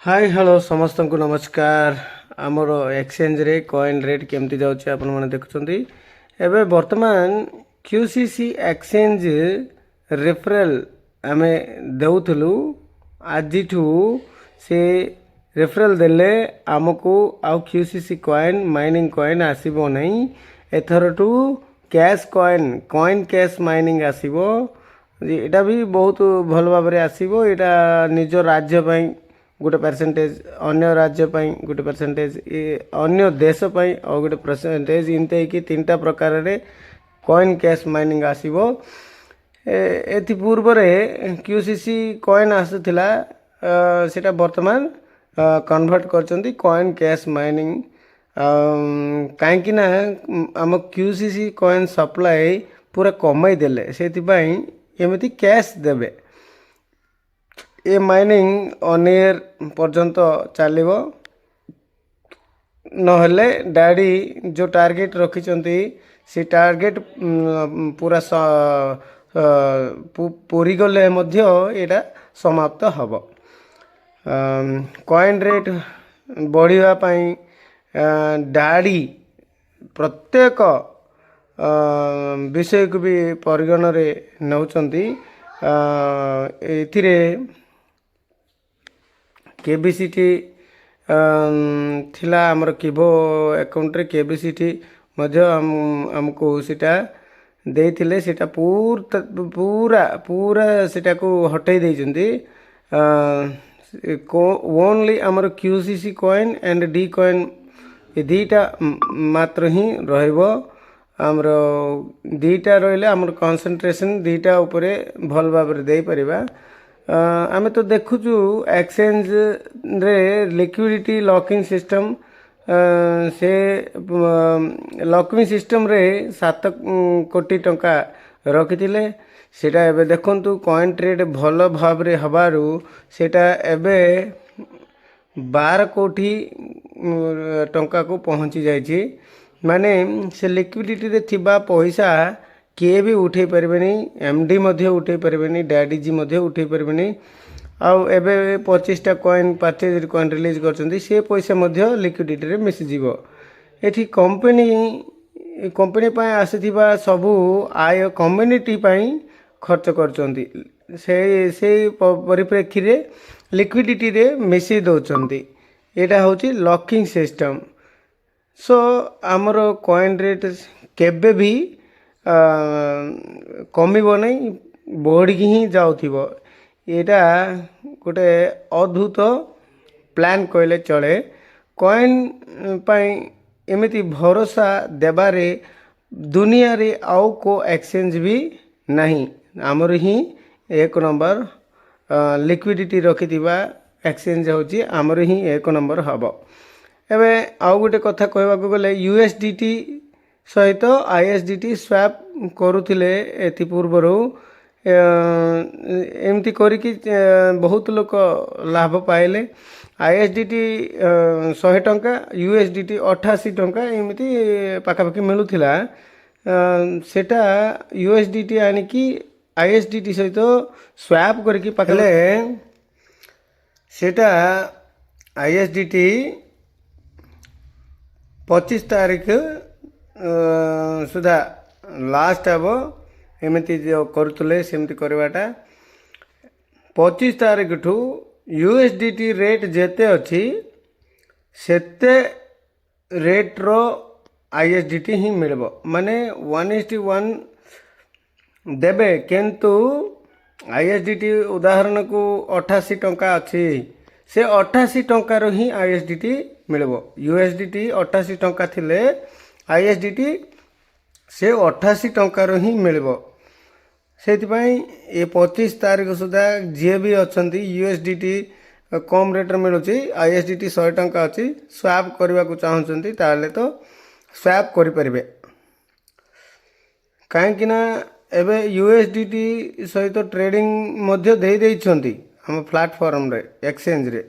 Hi hello समस्त को नमस्कार। आमर एक्सचेंज रे कॉइन रेट केमती जाउछि आपण माने देखुछंती। एबे वर्तमान क्यूसीसी एक्सचेंज रेफरल आमे देउथलु आजिठू से रेफरल देले आमको आउ क्यूसीसी कॉइन माइनिंग कॉइन आसीबो नै। Ether two cash coin coin cash mining आसीबो। एटा भी बहुत भल भाबरे आसीबो। एटा निज राज्य पई गोटे परसेंटेज अन्य राज्य पाई गोटे परसेंटेज अन्य देश पाई और गोटे परसेंटेज इनते कि तीनटा प्रकार रे कॉइन कैश माइनिंग आसीबो। एथि पूर्व रे क्यूसीसी कॉइन आसुथिला सेटा वर्तमान कन्वर्ट करचंती कॉइन कैश माइनिंग। काहेकि ना आम क्यूसीसी कॉइन सप्लाई पूरा कमाई देले सेति पाई एमिति कैश देबे। ए माइनिंग अनियर पर्यंत चलो नहले डैडी जो टार्गेट रखिंट से टार्गेट पूरा पूरी गले यहाँ समाप्त हम। कॉइन रेट बढ़ापी डैडी प्रत्येक विषय को भी परिगण में नौकरी एथिरे केबीसीटी थिला आमर किभो अकाउंट रे केबीसीटी मध्य हमको सेटा देइथिले सेटा पूरा पूरा सेटा को हटै दैचंती। ओनली आमर क्यूसीसी कॉइन एंड डी कॉइन ए दीटा मात्र ही रहइबो। आमर दीटा रहिले आमर कंसंट्रेशन दीटा ऊपरे भल भाबरे देई परिबा। आमे तो देखुचु एक्सचेंज रे लिक्विडिटी लॉकिंग सिस्टम से लॉकिंग सिस्टम रे 7 कोटी टंका रखिथिले। सेटा एबे देखंतु कॉइन ट्रेड भल भाबरे हबारु सेटा एबे 12 कोटी टंका को पहुंची जाइछि। माने से लिक्विडिटी रे थिबा पैसा किए भी उठे पारे नहीं। एमडी मध्य उठे पारे नहीं, डैडी जी मध्य उठे पारे नहीं। आउ एबे 25टा कॉइन परचेज कॉइन रिलीज करछंती से पैसा मध्य लिक्विडिटी रे मिसि जीवो। एठी कंपनी पाए आसीथिबा सबु आय कम्युनिटी पाई खर्च करछंती। से परिप्रेक्षी रे लिक्विडिटी रे मिसि दउछंती। एटा होची लॉकिंग सिस्टम। सो आमर कॉइन रेट केबे भी कमिबो नहीं, बढ़ी ही जाउथिबो। एटा गोटे अद्भुत प्लान कहले चले। कॉइन पाई एमिति भरोसा देबारे दुनिया रे आउ को एक्सचेंज भी नहीं। आमर ही एक नंबर लिक्विडिटी रखिथिबा एक्सचेंज होची आमर ही एक नंबर हबो। एबे आउ गोटे कथा कहबाको गले यूएसडीटी सहित आईएसडीटी स्वैप करुथिले एथि पूर्वरु। एमती करिकी बहुत लोक लाभ पाइले। आईएसडीटी 100 टंका, यूएसडीटी 88 टंका एमती पाखापाखि मिलुथिला। सेटा यूएसडीटी आनिकी आईएसडीटी सहित स्वैप करिकी पाखले सेटा आईएसडीटी 25 तारीख सुधा लास्ट अब एमती जो करुले सेमती करवाटा। 25 तारीख ठू यूएसडीटी रेट जेते अच्छी सेते रेट रो आईएसडीटी ही मिलबो। माने 1:1 देबे किंतु आईएसडीटी उदाहरण को 88 टंका अच्छी से 88 टंकार ही आईएसडीटी मिलबो। यूएसडीटी 88 टंका थिले आईएसडीटी से 88 टंकार ही मिलबो। सेतिपाई ए 25 तारीख सुधा जे भी अछंती यूएसडीटी कम रेट रे मिलुची, आईएसडीटी 100 टंका अछि, स्वैप करबा को चाहउछंती ताले तो स्वैप करि परिबे। काहे कि ना एबे यूएसडीटी सहित ट्रेडिंग मध्य देई दैछंती हम प्लेटफॉर्म रे एक्सचेंज रे।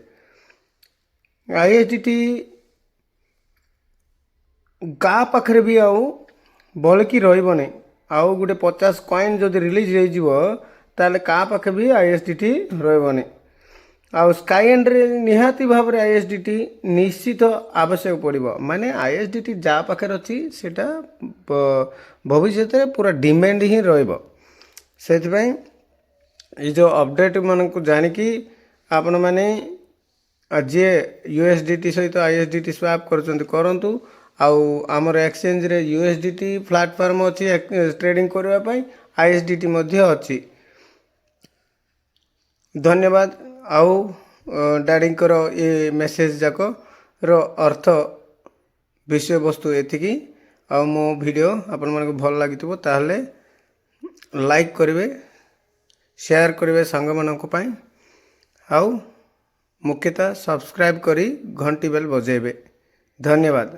आईएसडीटी गा पाखरे भी आउ बलकी रहिबो नै। आउ गोटे 50 कॉइन जदि रिलीज हो ताले का पाखे भी आईएसडीटी रहिबो नै। ଆଉ ସ୍କାଇଏଣ୍ଡରେ ନିହାତି ଭାବରେ ଆଇଏସଡିଟି ନିଶ୍ଚିତ ଆବଶ୍ୟକ ପଡ଼ିବ। ମାନେ ଆଇଏସଡିଟି ଯାହା ପାଖରେ ଅଛି ସେଇଟା ଭବିଷ୍ୟତରେ ପୁରା ଡିମାଣ୍ଡ ହିଁ ରହିବ। ସେଥିପାଇଁ ଏଇ ଯେଉଁ ଅପଡ଼େଟ୍ ମାନଙ୍କୁ ଜାଣିକି ଆପଣମାନେ ଯିଏ ୟୁଏସଡିଟି ସହିତ ଆଇଏସଡିଟି ସ୍ୱାପ୍ କରୁଛନ୍ତି କରନ୍ତୁ। ଆଉ ଆମର ଏକ୍ସଚେଞ୍ଜରେ ୟୁଏସଡିଟି ପ୍ଲାଟଫର୍ମ ଅଛି ଟ୍ରେଡ଼ିଂ କରିବା ପାଇଁ, ଆଇଏସଡିଟି ମଧ୍ୟ ଅଛି। ଧନ୍ୟବାଦ। ଆଉ ଡ୍ୟାଡ଼ିଙ୍କର ଏ ମେସେଜ୍ ଯାକର ଅର୍ଥ ବିଷୟବସ୍ତୁ ଏତିକି। ଆଉ ମୋ ଭିଡ଼ିଓ ଆପଣମାନଙ୍କୁ ଭଲ ଲାଗିଥିବ ତାହେଲେ ଲାଇକ୍ କରିବେ, ସେୟାର କରିବେ ସାଙ୍ଗମାନଙ୍କ ପାଇଁ, ଆଉ ମୁଖ୍ୟତଃ ସବସ୍କ୍ରାଇବ୍ କରି ଘଣ୍ଟି ବେଲ୍ ବଜାଇବେ। ଧନ୍ୟବାଦ।